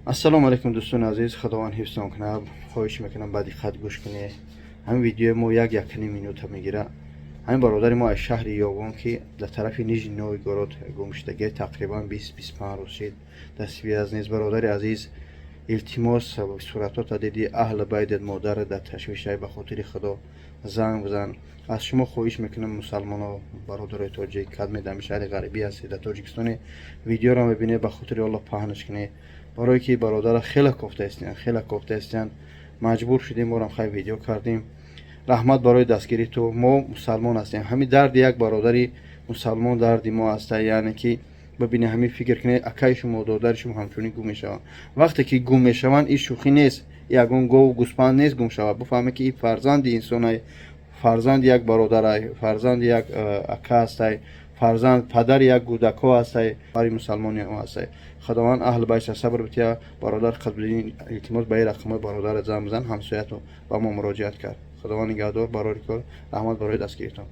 السلام علیکم دوستان عزیز، خداوند حفظتان کنه. خواهش میکنم بعد دقت گوش کنی. همین ویدیو ما یک مینوت میگیره. همین برادر ما از شهر یاگان که در طرف نیژ نویگورод گمشدگی تقریبا 20-25 روز شد دستگیر از نیز. برادر عزیز التماس و صورتات دیدی اهل بیت مادر در تشویش به خاطر خدا زنگ بزن. از شما خواهش میکنم مسلمان ها برادر تاجیک کدام در شهر غربی هستی در تاجیکستان ویدیو را میبینه به خاطر الله پهنش کنه، برای که برادر خیلی کوفته هستند مجبور شدیم ما را خیلی ویدیو کردیم. رحمت برای دستگیری تو. ما مسلمان هستیم، همین درد یک برادری مسلمان درد ما است. یعنی که ببینه همین فکر کنه اکای شما دادر شما همچونی گم میشوند. وقتی که گم میشوند این شوخی نیست، یگون گو گوسپند نیست گم شود. بفهمه که این فرزند انسان، فرزند یک برادر، فرزند یک اکا است، فرزند پدر یک گودکا است. برای مسلمانی هم است. خداوند اهل بیت صبر بتیا. برادر قبلی التماس به رقم برادر زنگ بزن، همسایت با ما مراجعت کرد. خداوند نگهدار برای کار. رحمت برای دستگیرتان.